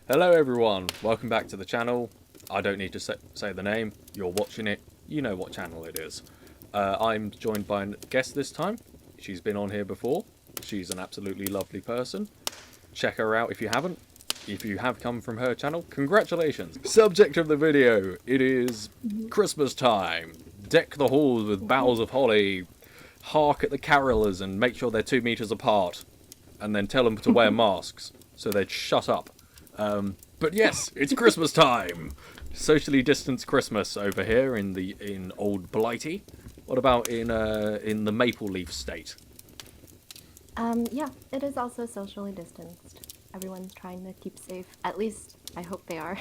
Hello everyone, welcome back to the channel. I don't need to say the name, you're watching it, you know what channel it is. I'm joined by a guest this time. She's been on here before. She's an absolutely lovely person. Check her out if you haven't. If you have come from her channel, congratulations. Subject of the video, it is Christmas time. Deck the halls with boughs of holly. Hark at the carolers and make sure they're 2 meters apart. And then tell them to wear masks so they'd shut up. But yes, it's Christmas time. Socially distanced Christmas over here in Old Blighty. What about in the Maple Leaf State? Yeah, it is also socially distanced. Everyone's trying to keep safe. At least, I hope they are.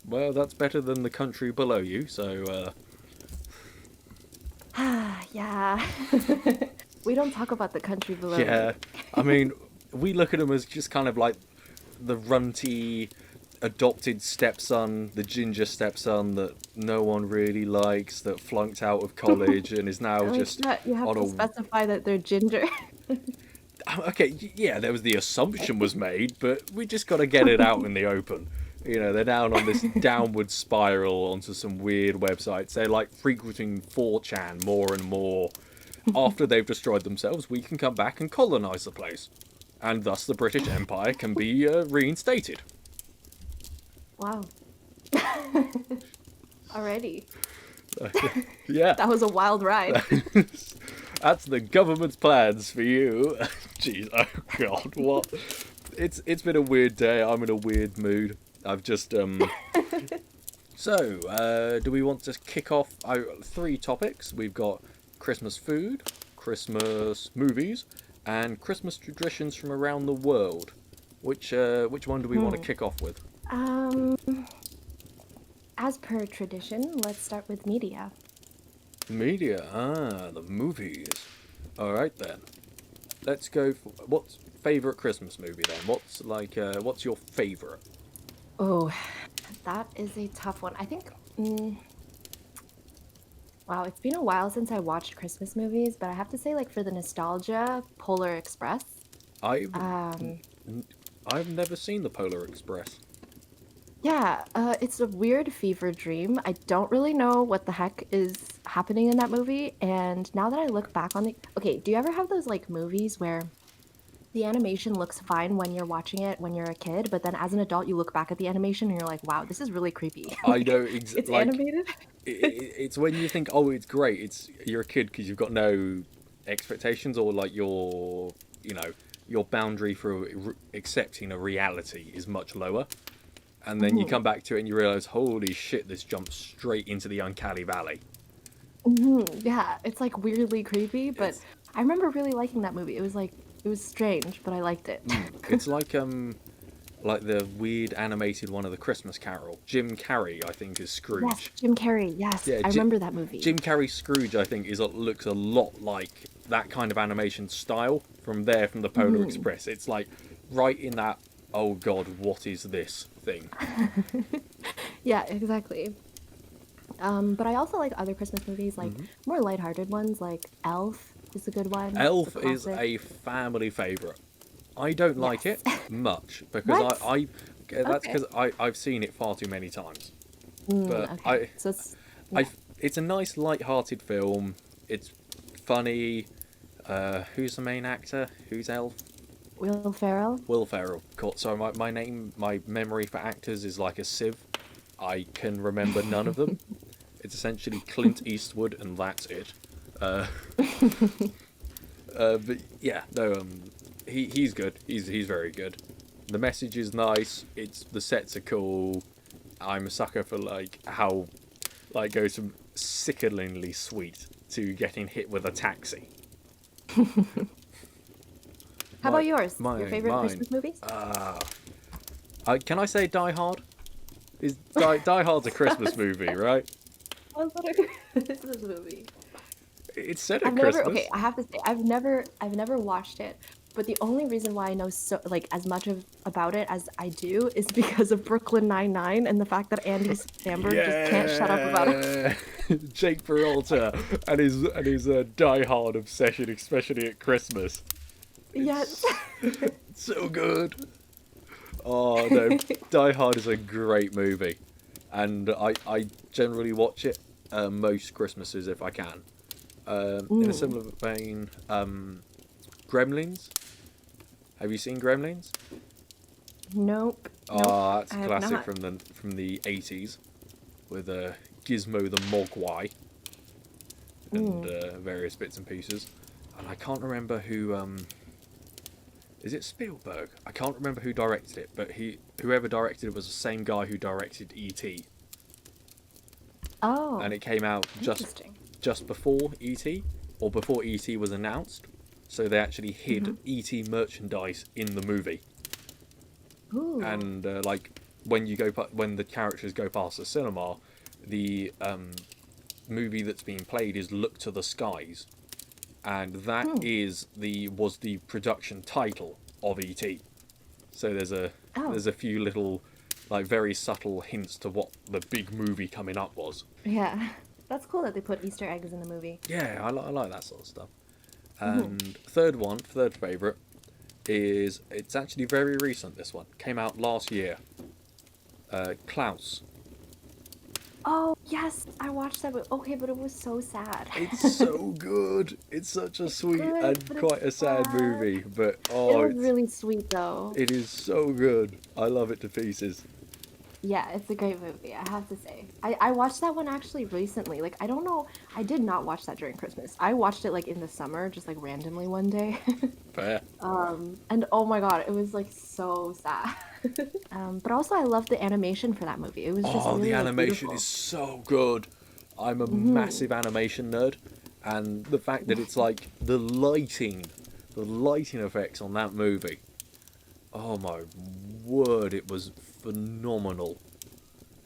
Well, that's better than the country below you, so, Yeah. We don't talk about the country below. yeah. I mean, we look at them as just kind of like the runty, adopted stepson, the ginger stepson that no one really likes, that flunked out of college and is now Like just that, you have on to a... specify that they're ginger. Okay, yeah, there was the assumption was made, but we just got to get it out in the open. You know, they're down on this downward spiral onto some weird websites. They're like frequenting 4chan more and more. After they've destroyed themselves, we can come back and colonise the place. And thus the British Empire can be reinstated. Wow. Already. Yeah. That was a wild ride. That's the government's plans for you. Jeez, oh god, what? It's been a weird day. I'm in a weird mood. I've just So, do we want to kick off 3 topics? We've got Christmas food, Christmas movies, and Christmas traditions from around the world. Which one do we want to kick off with? As per tradition, let's start with media. Media, the movies. Alright then. Let's go for... What's favourite Christmas movie then? What's your favourite? Oh, that is a tough one. I think... Wow, it's been a while since I watched Christmas movies, but I have to say, like, for the nostalgia, Polar Express. I've Um, never seen the Polar Express. yeah, it's a weird fever dream. I don't really know what the heck is happening in that movie, and now that I look back on the... Okay, do you ever have those, like, movies where the animation looks fine when you're watching it when you're a kid, but then as an adult you look back at the animation and you're like, wow, this is really creepy. I know It's like animated? it's when you think, oh, it's great. You're a kid because you've got no expectations, or like your boundary for accepting a reality is much lower. And then you come back to it and you realise, holy shit, this jumps straight into the uncanny valley. Yeah, it's like weirdly creepy, but I remember really liking that movie. It was strange, but I liked it. It's like the weird animated one of the Christmas Carol. Jim Carrey, I think, is Scrooge. Yes, Jim Carrey, yes. Yeah, I remember that movie. Jim Carrey's Scrooge, I think, looks a lot like that kind of animation style from the Polar Express. It's like right in that, oh god, what is this thing? Yeah, exactly. But I also like other Christmas movies, like more lighthearted ones, like Elf is a good one. Elf It's a is classic. a family favourite. I don't like it Yes. much because What? that's Okay. because I've seen it far too many times. But Okay, so it's... it's a nice light-hearted film. It's funny. Who's the main actor? Who's Elf? Will Ferrell? Will Ferrell. Cool. So my memory for actors is like a sieve. I can remember none of them. It's essentially Clint Eastwood, and that's it. But yeah, no. He's good. He's very good. The message is nice. The sets are cool. I'm a sucker for how goes from sickeningly sweet to getting hit with a taxi. How about yours? mine- Your favorite mine. Christmas movies? Can I say Die Hard? Die Hard's a Christmas movie, right? What's that a Christmas movie? It's set at I've never... Christmas. Okay, I have to say, I've never watched it. But the only reason why I know as much about it as I do is because of Brooklyn Nine-Nine and the fact that Andy Samberg just can't shut up about it. Jake Peralta and his Die Hard obsession, especially at Christmas. Yes. So good. Oh no, Die Hard is a great movie, and I generally watch it most Christmases if I can. In a Mm, similar vein, Gremlins. Have you seen Gremlins? nope. Nope. Oh, that's I a have classic not. from the 80s with Gizmo the Mogwai and Mm. various bits and pieces. And I can't remember who. Is it Spielberg? I can't remember who directed it, but whoever directed it was the same guy who directed E.T. Oh, And it came out interesting. just before E.T. or before E.T. was announced. So they actually Mm-hmm. hid E.T. merchandise in the movie. Ooh. And like when the characters go past the cinema, the movie that's being played is "Look to the Skies," and that Hmm. was the production title of ET. So Oh, there's a few little like very subtle hints to what the big movie coming up was. yeah. That's cool that they put Easter eggs in the movie. Yeah, I like that sort of stuff. Mm-hmm. And third favorite is it's actually very recent. This one came out last year. Klaus. Oh, yes, I watched that. But okay, but it was so sad. It's so good. It's such a It's sweet good, and but it's quite a sad sad. movie, but It oh, was really sweet though. it is so good. I love it to pieces. Yeah, it's a great movie, I have to say. I watched that one actually recently. Like, I don't know, I did not watch that during Christmas. I watched it like in the summer, just like randomly one day. Fair. And oh my God, it was like so sad. But also I loved the animation for that movie. It was just Oh, the really like animation beautiful. is so good. I'm a Hmm. massive animation nerd, and the fact that it's like the lighting effects on that movie. Oh my word, it was phenomenal.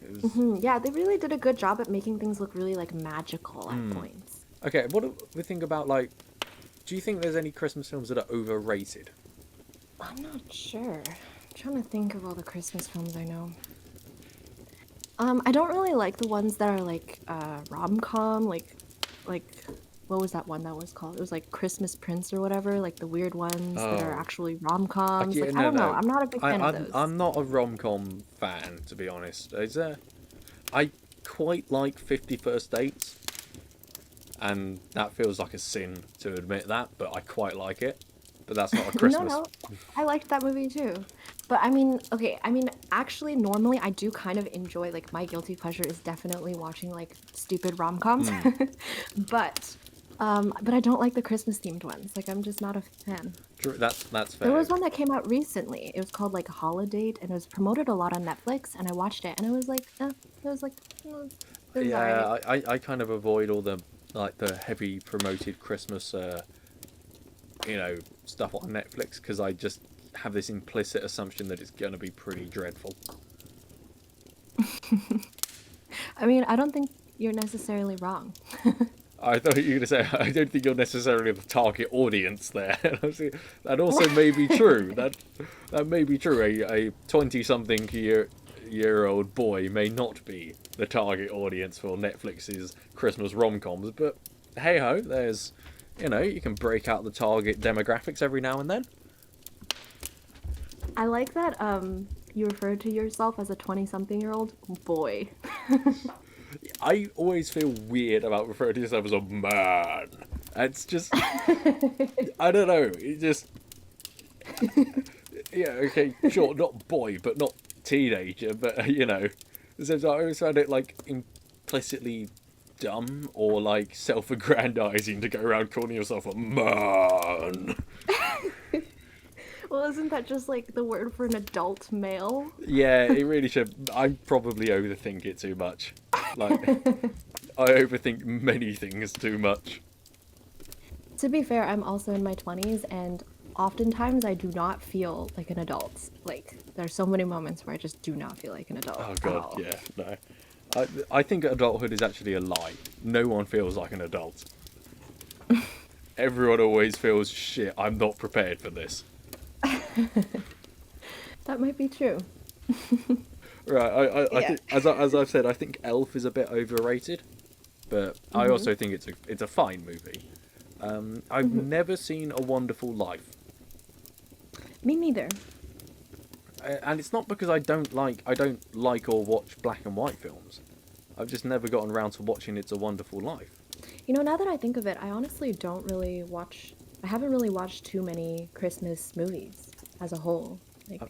It was Hmm. Yeah, they really did a good job at making things look really like magical at points. okay. What do we think about like? Do you think there's any Christmas films that are overrated? I'm not sure. I'm trying to think of all the Christmas films I know. I don't really like the ones that are like rom-com, like what was that one that was called? It was like Christmas Prince or whatever, like the weird ones that are Oh, actually rom-coms. yeah, Like I no, don't know. no. I'm not a big fan of those. I'm not a rom com fan to be honest. I quite like 50 First Dates, and that feels like a sin to admit that, but I quite like it. But that's not a No, Christmas. no. I liked that movie too. But I mean, okay, I mean, actually normally I do kind of enjoy like my guilty pleasure is definitely watching like stupid rom-coms. Hmm. But but I don't like the Christmas themed ones. Like I'm just not a fan. That's There fair. was one that came out recently. It was called like Holiday and it was promoted a lot on Netflix and I watched it and it was like it was like it was alright. Yeah, I kind of avoid all the like the heavy promoted Christmas stuff on Netflix because I just have this implicit assumption that it's going to be pretty dreadful. I mean, I don't think you're necessarily wrong. I thought you were going to say I don't think you're necessarily the target audience there. That also may be true. That may be true. A 20-something year old boy may not be the target audience for Netflix's Christmas rom-coms, but hey ho, there's you can break out the target demographics every now and then. I like that you referred to yourself as a 20-something-year-old boy. I always feel weird about referring to yourself as a man. It's just I don't know. It just yeah, okay, sure, not boy, but not teenager, but so I always found it like implicitly dumb or like self-aggrandizing to go around calling yourself a man. Well, isn't that just like the word for an adult male? Yeah, it really should. I probably overthink it too much. Like, I overthink many things too much. To be fair, I'm also in my 20s and oftentimes I do not feel like an adult. Like there's so many moments where I just do not feel like an adult Oh at god, all. yeah, no. I think adulthood is actually a lie. No one feels like an adult. Everyone always feels shit. I'm not prepared for this. That might be true. Right, I Yeah. think as I've said, I think Elf is a bit overrated, but I Hmm. also think it's a fine movie. I've never seen A Wonderful Life. Me neither. and it's not because I don't like or watch black and white films. I've just never gotten around to watching It's a Wonderful Life. You know, now that I think of it, I honestly don't really watch. I haven't really watched too many Christmas movies as a whole. Like,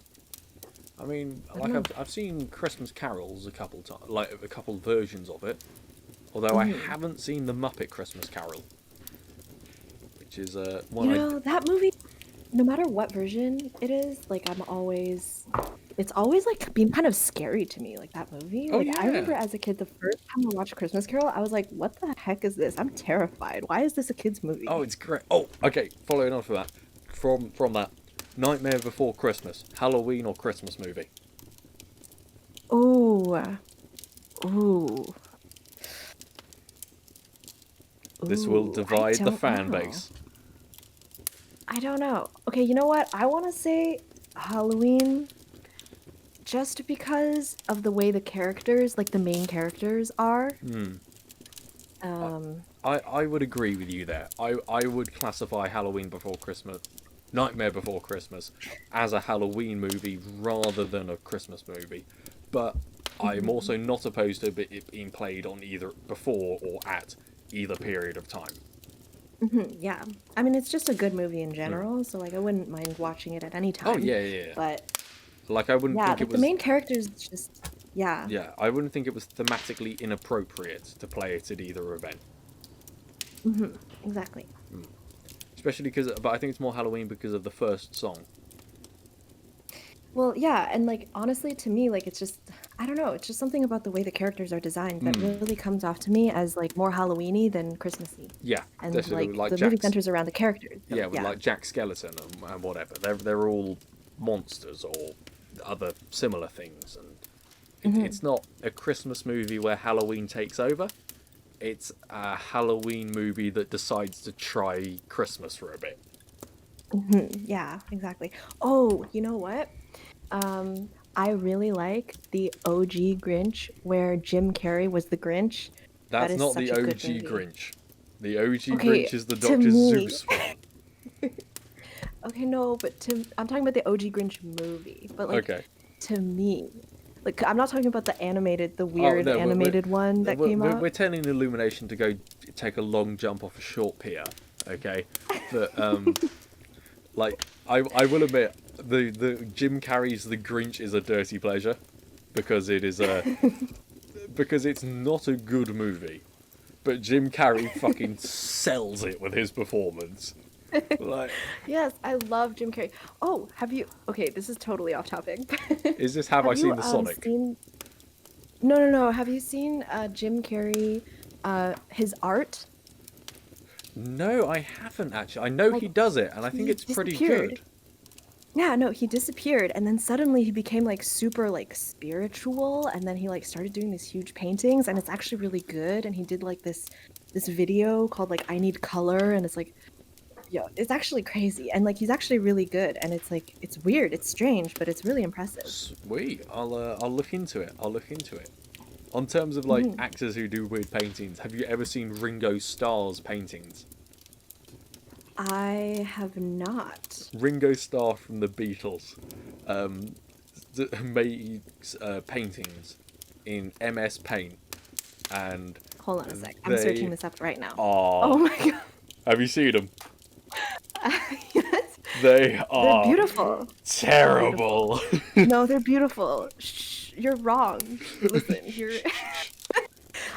I mean, I like don't know. I've seen Christmas Carols a couple times, like a couple versions of it. Although I haven't seen the Muppet Christmas Carol, which is one You I. know, that movie, no matter what version it is, like it's always like being kind of scary to me, like that movie. Oh Like I yeah. remember as a kid, the first time I watched Christmas Carol, I was like, what the heck is this? I'm terrified. Why is this a kid's Oh, movie? it's great. Oh, okay. Following on from that, from that, Nightmare Before Christmas, Halloween or Christmas movie. Ooh, ooh, This will ooh, I divide the don't fan know. base. I don't know. Okay, you know what? I want to say Halloween just because of the way the characters, like the main characters are. I, Um, I would agree with you there. I would classify Halloween Before Christmas, Nightmare Before Christmas, as a Halloween movie rather than a Christmas movie. But I'm also not opposed to it being played on either before or at either period of time. yeah. I mean, it's just a good movie in general, so like I wouldn't mind watching it at any Oh time. yeah, yeah, yeah. But Like I wouldn't yeah, think it like the was. main characters just yeah. Yeah, I wouldn't think it was thematically inappropriate to play it at either event. Exactly. Especially because, but I think it's more Halloween because of the first song. Well, yeah, and like honestly to me like it's just I don't know, it's just something about the way the characters are designed that really comes off to me as like more Halloweeny than Christmassy. Yeah, And definitely like like the movie Jack's. centers around the characters. So Yeah, with yeah. like Jack Skeleton and whatever. They're all monsters or other similar things, and it's not a Christmas movie where Halloween takes over. It's a Halloween movie that decides to try Christmas for a bit. Yeah, exactly. Oh, you know what? I really like the OG Grinch where Jim Carrey was the Grinch. That That's is not such the a good OG movie. Grinch. The OG Okay, Grinch is the to Dr. me, Zeus one. okay, no, but I'm talking about the OG Grinch movie. But like Okay. to me, like I'm not talking about the Oh weird no, animated one that came we're out. telling Illumination to go take a long jump off a short pier, okay? But like I will admit the Jim Carrey's The Grinch is a dirty pleasure because it is a because it's not a good movie, but Jim Carrey fucking sells it with his performance. Like, Yes, I love Jim Carrey. Oh, have you? Okay, this is totally off topic. is this Have I Have you Seen the Sonic? seen? No, no, no. Have you seen Jim Carrey, his art? No, I haven't actually. I know Like he does it, and I think he it's pretty disappeared. good. Yeah, no, he disappeared, and then suddenly he became like super like spiritual, and then he like started doing these huge paintings, and it's actually really good. And he did like this video called like I Need Color, and it's like yeah, it's actually crazy, and like he's actually really good, and it's like it's weird, it's strange, but it's really impressive. Sweet. I'll look into it. I'll look into it. On terms of like actors who do weird paintings, have you ever seen Ringo Starr's paintings? I have not. Ringo Starr from the Beatles makes paintings in MS Paint, and Hold on a sec. I'm searching they this up right now. Oh are. my god. Have you seen them? Yes. They They're are beautiful. They're beautiful. terrible. No, they're beautiful. Shh, you're wrong. Listen, you're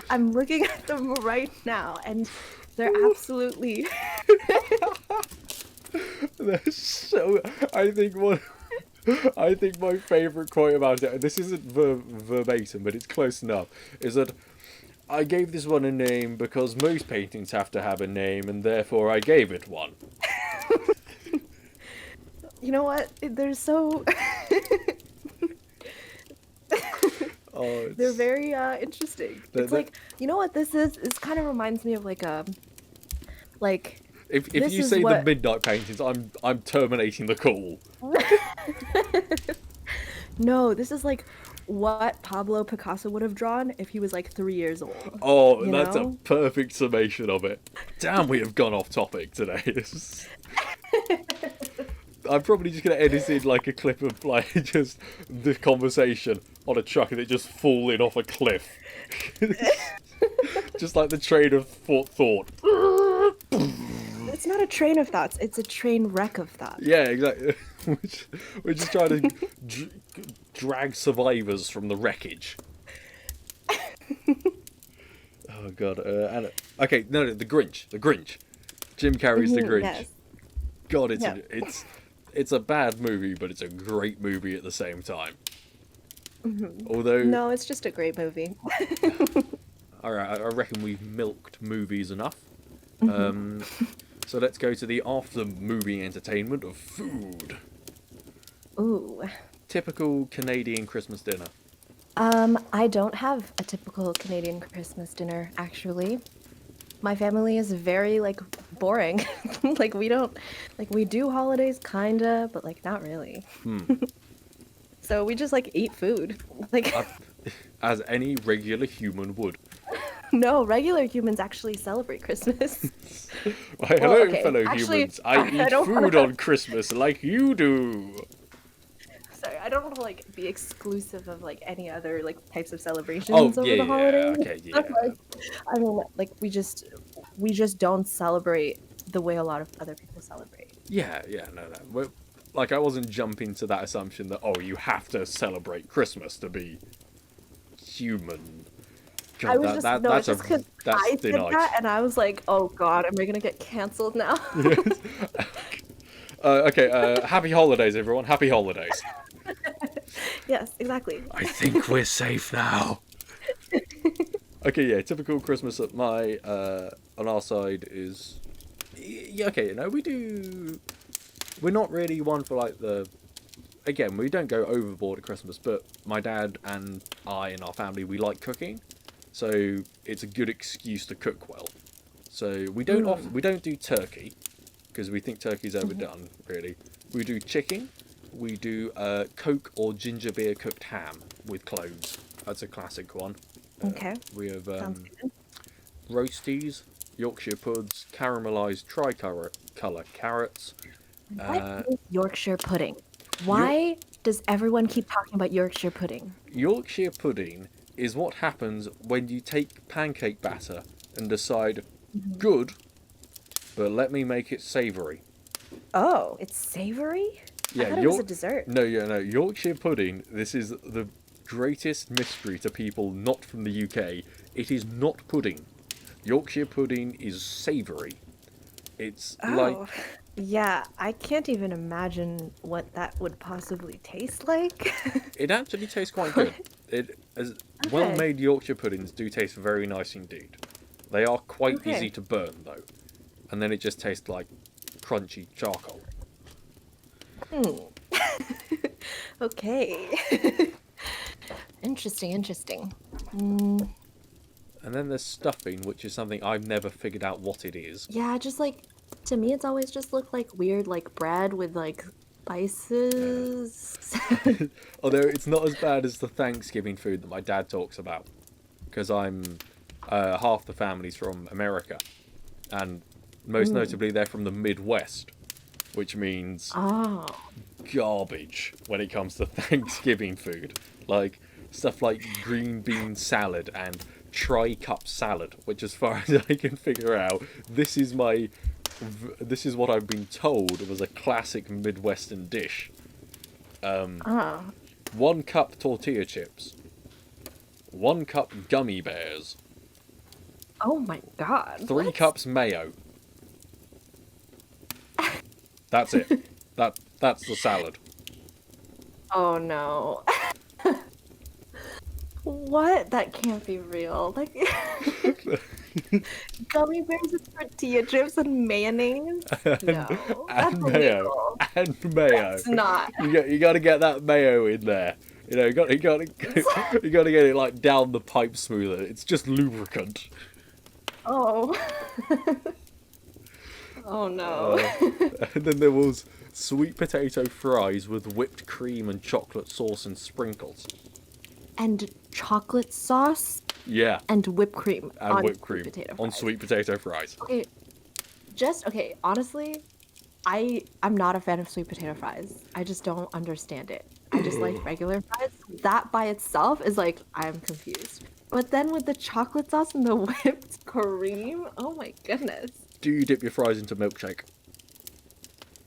I'm looking at them right now and they're absolutely They're so. I think one. I think my favourite quote about it. This isn't verbatim, but it's close enough. Is that I gave this one a name because most paintings have to have a name, and therefore I gave it one. You know what? They're so Oh, they're it's, very interesting. the, It's the, like, you know what this is? This kind of reminds me of like a like if this you is say the what midnight paintings, I'm terminating the call. No, this is like what Pablo Picasso would have drawn if he was like 3 years old. Oh, You that's a know? perfect summation of it. Damn, we have gone off topic today. I'm probably just gonna edit in like a clip of like just the conversation on a truck and it just falling off a cliff, just like the train of thought. It's not a train of thoughts. It's a train wreck of thoughts. Yeah, exactly. We're just trying to drag survivors from the wreckage. Oh god. Okay, no, the Grinch. The Grinch. Jim Carrey's The Grinch. Yes. God, Yeah. it's a bad movie, but it's a great movie at the same time. Although, No, it's just a great movie. all right, I reckon we've milked movies enough. So let's go to the after movie entertainment of food. Ooh. Typical Canadian Christmas dinner. I don't have a typical Canadian Christmas dinner, actually. My family is very, like, boring. Like, we don't, like, we do holidays, kinda, but, like, not really. So we just, like, eat food. Like, As any regular human would. no, regular humans actually celebrate Christmas. Why, hello, okay, fellow actually, humans. I eat don't food wanna- on Christmas like you do. Sorry, I don't want to, like, be exclusive of, like, any other, like, types of celebrations Oh, over yeah, the holidays. okay, yeah. Like, I mean, like, we just don't celebrate the way a lot of other people celebrate. Yeah, no. Like, I wasn't jumping to that assumption that, oh, you have to celebrate Christmas to be human. God, I was just, no, it's just because I thin said ice. that, and I was like, oh god, am I gonna get cancelled now? Okay, happy holidays, everyone. Happy holidays. Yes, exactly. I think we're safe now. Okay, yeah, typical Christmas at my, on our side is... Yeah, okay, no, we're not really one for, like, again, we don't go overboard at Christmas, but my dad and I and our family, we like cooking, so it's a good excuse to cook well. So we don't do turkey, because we think turkey's overdone, really. We do chicken, we do Coke or ginger beer cooked ham with cloves. That's a classic one. Okay. We have Sounds good. roasties, Yorkshire puds, caramelised tricolour carrots. What is Yorkshire pudding? Why does everyone keep talking about Yorkshire pudding? Yorkshire pudding is what happens when you take pancake batter and decide, good, but let me make it savoury. Oh, it's savory? I thought it was a dessert. No, Yorkshire pudding, this is the greatest mystery to people not from the UK. It is not pudding. Yorkshire pudding is savoury. It's like... Oh, yeah, I can't even imagine what that would possibly taste like. It actually tastes quite good. Well-made Yorkshire puddings do taste very nice indeed. They are quite easy to burn, though. And then it just tastes like crunchy charcoal. Okay. Interesting. And then there's stuffing, which is something I've never figured out what it is. Yeah, just like, to me it's always just looked like weird, like, bread with, like, spices. Although it's not as bad as the Thanksgiving food that my dad talks about. Because I'm... half the family's from America. And most notably, they're from the Midwest. Which means Oh. garbage when it comes to Thanksgiving food. Like, stuff like green bean salad and tri-cup salad, which as far as I can figure out, this is what I've been told was a classic Midwestern dish. 1 cup tortilla chips, 1 cup gummy bears, Oh my god. 3 what? cups mayo. That's it. That's the salad. Oh no. What? That can't be real. Like, gummy bears with tortilla chips and mayonnaise? No. That's And mayo. illegal. And mayo. It's not. You got to get that mayo in there. You know, you got to get it like down the pipe smoother. It's just lubricant. Oh. Oh no. And then there was sweet potato fries with whipped cream and chocolate sauce and sprinkles. And chocolate sauce Yeah, and whipped cream and on whipped sweet cream potato on fries. sweet potato fries. Okay, honestly, I'm not a fan of sweet potato fries. I just don't understand it. I just like regular fries. That by itself is like I'm confused. But then with the chocolate sauce and the whipped cream, oh my goodness. Do you dip your fries into milkshake?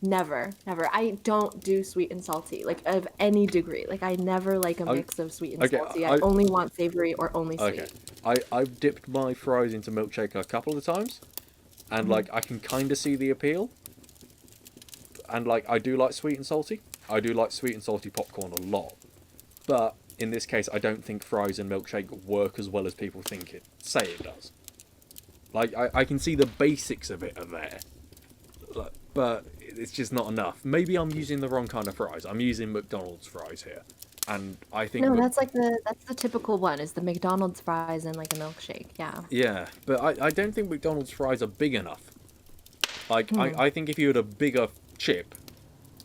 Never, never. I don't do sweet and salty, like of any degree. Like I never like a I, mix of sweet and okay, salty. I only want savory or only okay. sweet. I've dipped my fries into milkshake a couple of times, and like I can kind of see the appeal. And like I do like sweet and salty. I do like sweet and salty popcorn a lot, but in this case, I don't think fries and milkshake work as well as people say it does. Like I can see the basics of it are there, but it's just not enough. Maybe I'm using the wrong kind of fries. I'm using McDonald's fries here, and I think No, that's the typical one is the McDonald's fries and like a milkshake. Yeah. yeah, but I don't think McDonald's fries are big enough. Like I think if you had a bigger chip,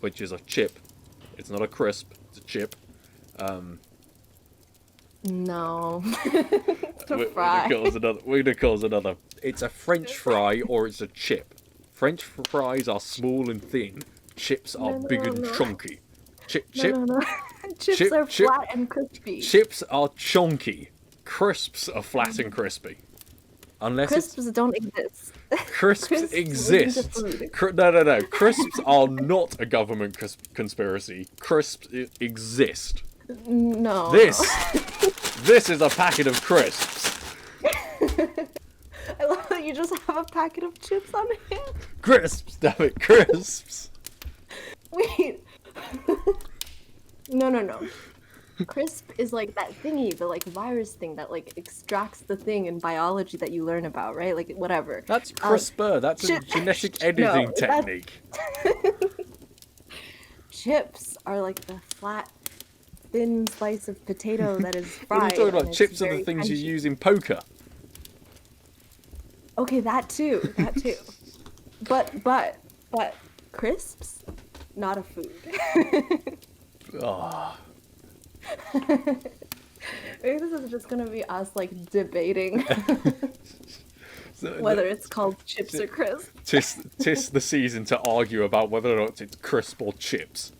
which is a chip, it's not a crisp, it's a chip. No. It's a fry. We're gonna cause another. It's a French fry or it's a chip. French fries are small and thin. Chips are big and chunky. No. Chips are flat and crispy. Chips are chunky. Crisps are flat and crispy. Unless Crisps don't exist. Crisps exist. No. Crisps are not a government conspiracy. Crisps exist. No. This is a packet of crisps. I love that you just have a packet of chips on hand. Crisps, damn it, crisps. Wait. No. Crisp is like that thingy, the like virus thing that like extracts the thing in biology that you learn about, right? Like whatever. That's CRISPR. That's a genetic editing technique. Chips are like the flat, thin slice of potato that is fried. What are you talking about? Chips are the things you use in poker. Okay, that too. But crisps, not a food. Oh. Maybe this is just gonna be us like debating whether it's called chips or crisps. Tis the season to argue about whether or not it's crisp or chips.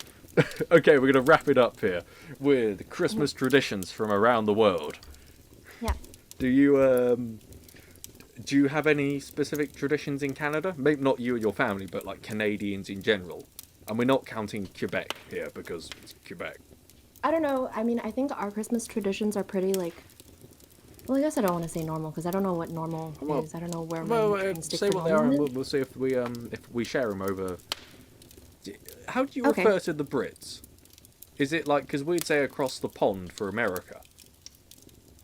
Okay, we're gonna wrap it up here with Christmas traditions from around the world. Yeah. Do you have any specific traditions in Canada? Maybe not you and your family, but like Canadians in general. And we're not counting Quebec here because it's Quebec. I don't know. I mean, I think our Christmas traditions are pretty like. Well, I guess I don't want to say normal because I don't know what normal is. I don't know where. Say what they are, and we'll see if we share them over. How do you refer to the Brits? Is it like because we'd say across the pond for America?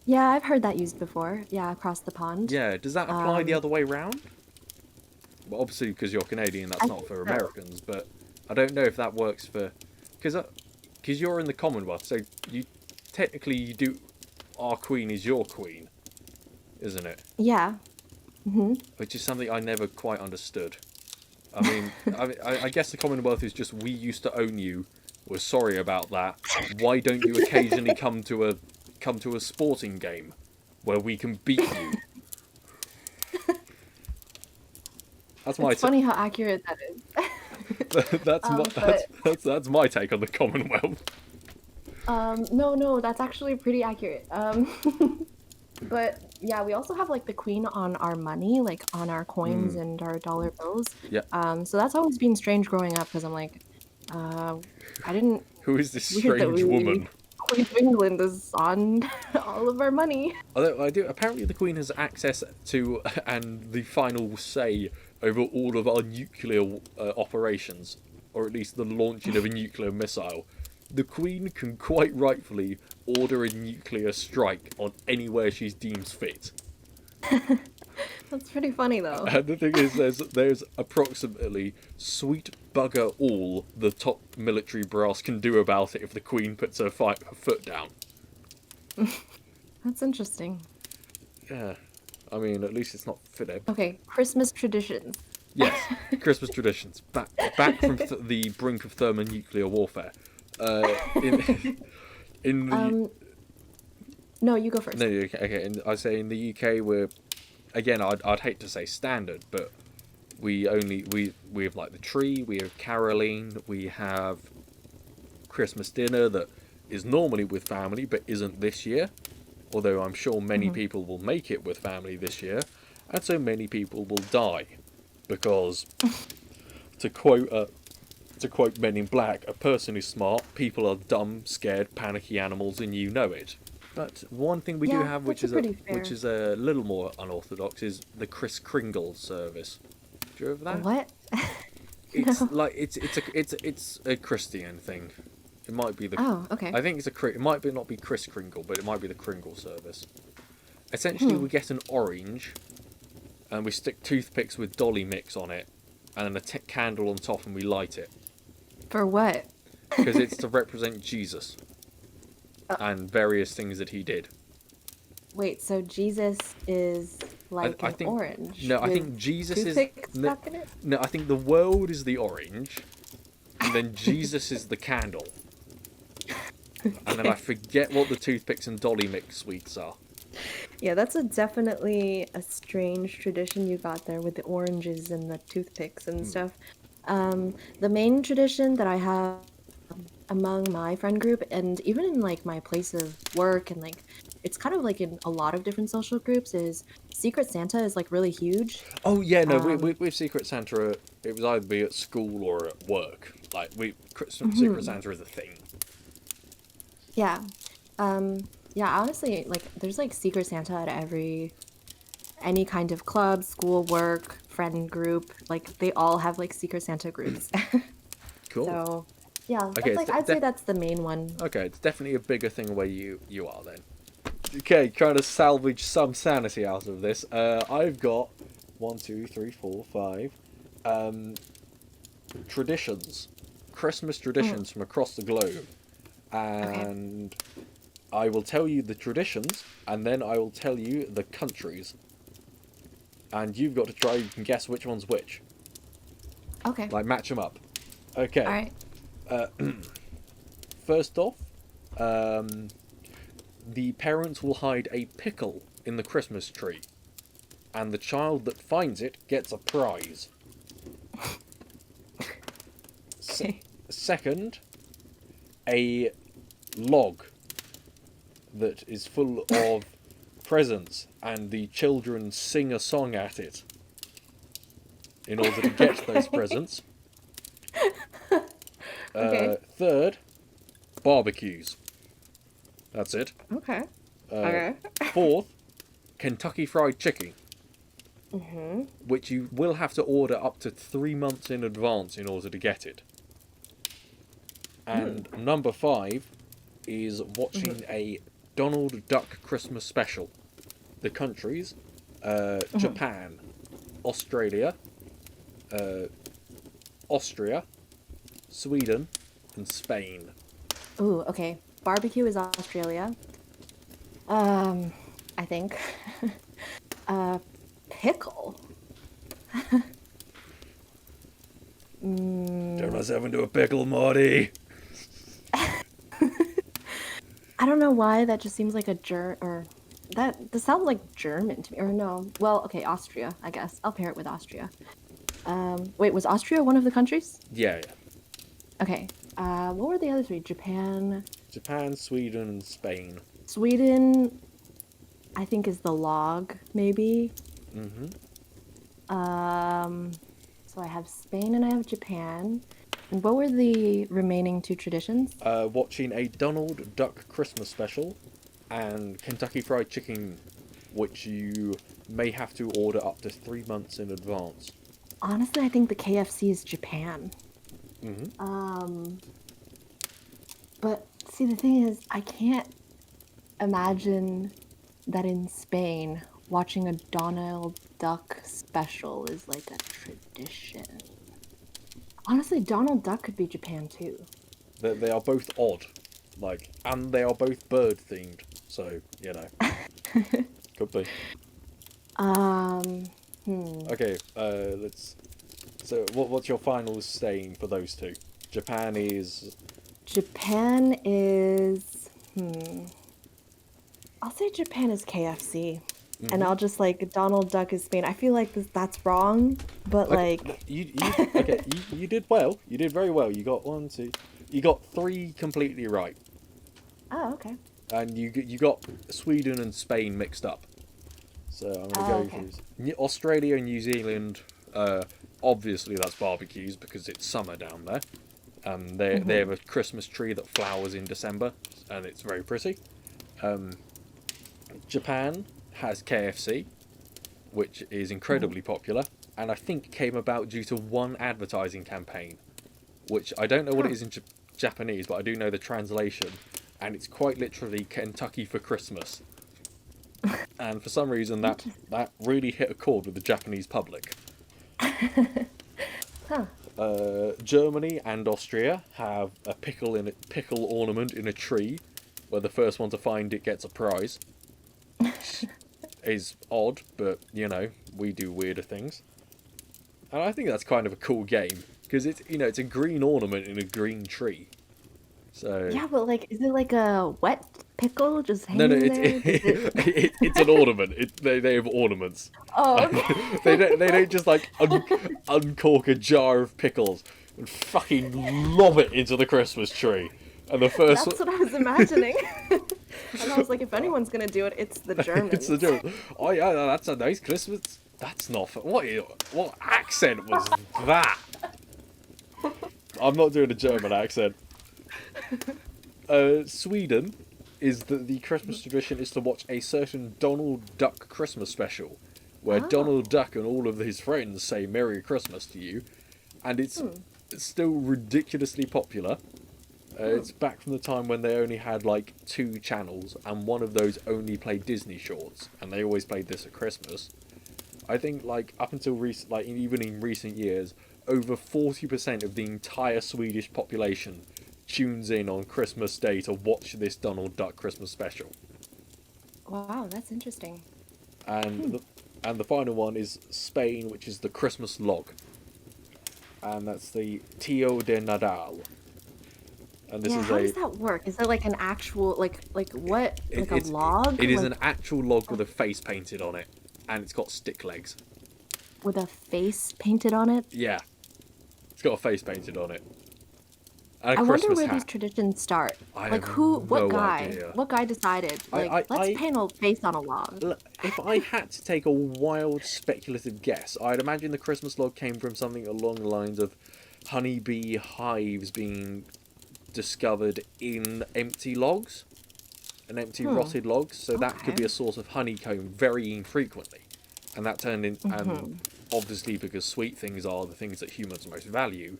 Yeah, I've heard that used before. Yeah, across the pond. Yeah, does that apply the other way round? Well, obviously, because you're Canadian, that's not for Americans, but I don't know if that works for... Because you're in the Commonwealth, so you do... Our queen is your queen, isn't it? Yeah. Mm-hmm. Which is something I never quite understood. I mean, I guess the Commonwealth is just, we used to own you, we're sorry about that. Why don't you occasionally come to a sporting game where we can beat you? That's my. It's funny how accurate that is. That's my take on the Commonwealth. No, that's actually pretty accurate. But yeah, we also have like the queen on our money, like on our coins and our dollar bills. Yeah. So that's always been strange growing up because I'm like, I didn't. Who is this strange woman? Queen of England is on all of our money. Although apparently the Queen has access to and the final say over all of our nuclear operations, or at least the launching of a nuclear missile. The Queen can quite rightfully order a nuclear strike on anywhere she deems fit. That's pretty funny though. And the thing is, there's approximately sweet bugger all the top military brass can do about it if the Queen puts her foot down. That's interesting. Yeah, I mean, at least it's not Philip. Okay, Christmas traditions. Yes, Christmas traditions. Back from the brink of thermonuclear warfare. No, you go first. No, okay. I say in the UK we're, again, I'd hate to say standard, but we have like the tree, we have caroling, we have Christmas dinner that is normally with family but isn't this year. Although I'm sure many Hmm. people will make it with family this year, and so many people will die because, to quote Men in Black, a person is smart, people are dumb, scared, panicky animals, and you know it. But one thing we do Yeah, have, that's a pretty which fair. is a little more unorthodox, is the Kris Kringle service. Do you have that? What? It's No. like it's a Christian thing. It might be the. Oh, okay. I think it might be not be Kris Kringle, but it might be the Kringle service. Essentially, Hmm. we get an orange, and we stick toothpicks with dolly mix on it, and then a candle on top, and we light it For what? because it's to represent Jesus Uh, and various things that he did. Wait, so Jesus is like I an think orange no, I with think Jesus is toothpicks no, stuck in it? no, I think the world is the orange, and then Jesus is the candle, and then I Okay. forget what the toothpicks and dolly mix sweets are. Yeah, that's definitely a strange tradition you got there with the oranges and the toothpicks and Hmm. stuff. The main tradition that I have among my friend group and even in like my place of work and like it's kind of like in a lot of different social groups is Secret Santa is like really huge. Oh yeah, no, Um, with Secret Santa, it was either be at school or at work. Like Secret mhm. Santa is a thing. Yeah. Yeah, honestly, like there's like Secret Santa at any kind of club, school, work, friend group. Like they all have like Secret Santa groups. Cool. So, yeah, Okay, that's like I'd say that's the main one. okay, it's definitely a bigger thing where you are then. Okay, trying to salvage some sanity out of this. I've got one, two, three, four, five traditions, Christmas Mm, traditions from across the globe, okay. and I will tell you the traditions, and then I will tell you the countries, and you've got to try. You can guess which one's which. Okay. Like match them up. All Okay. right. Uh, First off, um, the parents will hide a pickle in the Christmas tree, and the child that finds it gets a prize. Se- Okay. Second, a log that is full of presents, and the children sing a song at it in order to get those Okay. presents. Okay. Third, barbecues. That's it. Okay. Uh, Okay. Fourth, Kentucky Fried Chicken, Mm-hmm. which you will have to order up to 3 months in advance in order to get it. Mm. And number five is watching Mm-hmm. a Donald Duck Christmas special. The countries: Mm-hmm. Japan, Australia, uh, Austria, Sweden, and Spain. Ooh, okay. Barbecue is Australia. Um, I think. Uh, pickle. Turn Mm, myself into a pickle, Marty. I don't know why that just seems like a or that sounds like German to me. Or no. Well, okay, Austria, I guess. I'll pair it with Austria. Wait, was Austria one of the countries? Yeah, yeah. Okay. What were the other three? Japan, Japan, Sweden, and Spain. Sweden, I think is the log, maybe. Mm-hmm. Um, so I have Spain and I have Japan. And what were the remaining two traditions? Watching a Donald Duck Christmas special and Kentucky Fried Chicken, which you may have to order up to 3 months in advance. Honestly, I think the KFC is Japan. Mm-hmm. Um, but see, the thing is, I can't imagine that in Spain, watching a Donald Duck special is like a tradition. Honestly, Donald Duck could be Japan too. They are both odd, like, and they are both bird themed. So could be. Um, hmm. Okay, let's. So, what's your final saying for those two? Japan is. Japan is, hmm. I'll say Japan is KFC. and I'll just like Donald Duck is Spain. I feel like that's wrong, but Okay, like, you did well. You did very well. You got one, two, you got three completely right, oh, okay. and you got Sweden and Spain mixed up. So I'm gonna Oh, go okay. through Australia and New Zealand. Obviously, that's barbecues because it's summer down there. They Mm-hmm. have a Christmas tree that flowers in December, and it's very pretty. Japan has KFC, which is Mm-hmm. incredibly popular, and I think came about due to one advertising campaign, which I don't know what it Huh. is in Japanese, but I do know the translation, and it's quite literally Kentucky for Christmas. And for some reason, Interesting. that really hit a chord with the Japanese public. Huh. Germany and Austria have a pickle ornament in a tree, where the first one to find it gets a prize. Is odd, but we do weirder things, and I think that's kind of a cool game because it's a green ornament in a green tree. So Yeah, but like, is it like a wet pickle just no, hanging there? Does it? it's an ornament. They have ornaments. Oh, okay. They don't just like uncork a jar of pickles and fucking lob it into the Christmas tree. And the first That's what I was imagining. And I was like, if anyone's gonna do it, it's the it's the Germans. joke. Oh yeah, that's a nice Christmas. That's not what accent was that? I'm not doing a German accent. Sweden is the Christmas tradition is to watch a certain Donald Duck Christmas special, where Donald Oh. Duck and all of his friends say Merry Christmas to you, and Hmm. it's still ridiculously popular. Hmm. It's back from the time when they only had like two channels, and one of those only played Disney shorts, and they always played this at Christmas. I think like up until recent, like even in recent years, over 40% of the entire Swedish population tunes in on Christmas Day to watch this Donald Duck Christmas special. Wow, that's interesting. And Hmm. the final one is Spain, which is the Christmas log, and that's the Tio de Nadal. And this Yeah, is how a does that work? Is it like an actual like what? it, Like a it's log? it is Like an actual log with oh, a face painted on it, and it's got stick legs. with a face painted on it? Yeah, it's got a face painted on it, and a I wonder Christmas where these hat. traditions start. I Like have who, no idea. what guy decided, like, I, let's I, paint a face on a log? if I had to take a wild speculative guess, I'd imagine the Christmas log came from something along the lines of honeybee hives being discovered in empty logs, and empty Hmm. rotted logs. So that could Okay. be a source of honeycomb very infrequently, and that turned in. And Mm-hmm. obviously, because sweet things are the things that humans most value,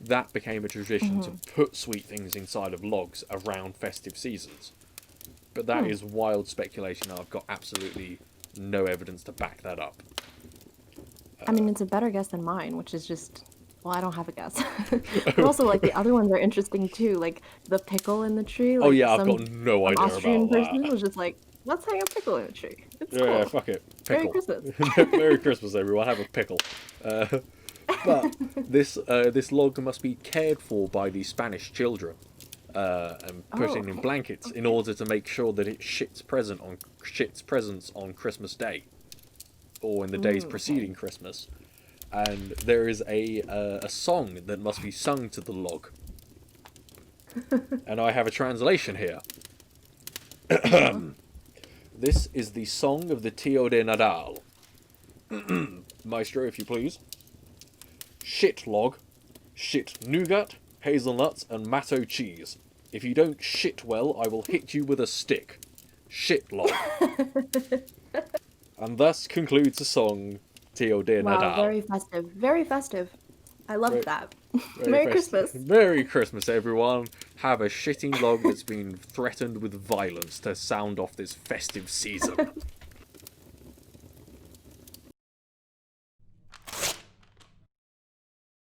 that became a tradition to Mm-hmm. put sweet things inside of logs around festive seasons. But that Hmm. is wild speculation. I've got absolutely no evidence to back that up. I mean, it's a better guess than mine, which is just, well, I don't have a guess. But also, like, the other ones are interesting too. Like the pickle in the tree. Oh Like yeah, I've got no some idea Austrian about person that. was just like, let's hang a pickle in a tree. It's Yeah, cool. fuck it, Merry pickle. Christmas. Merry Christmas, everyone. Have a pickle. Uh, but this log must be cared for by the Spanish children and put Oh, in okay. blankets in Okay. order to make sure that it shits presents on Christmas Day or in the days Okay. preceding Christmas. And there is a song that must be sung to the log, and I have a translation here. Uh-huh. This is the song of the Tio de Nadal. Maestro, if you please. Shit log, shit nougat, hazelnuts, and matto cheese. If you don't shit well, I will hit you with a stick. Shit log. And thus concludes the song Tio de Wow, Nadal. very festive. Very festive. I love Very, that. very Merry festive. Christmas. Merry Christmas, everyone. Have a shitting log that's been threatened with violence to sound off this festive season.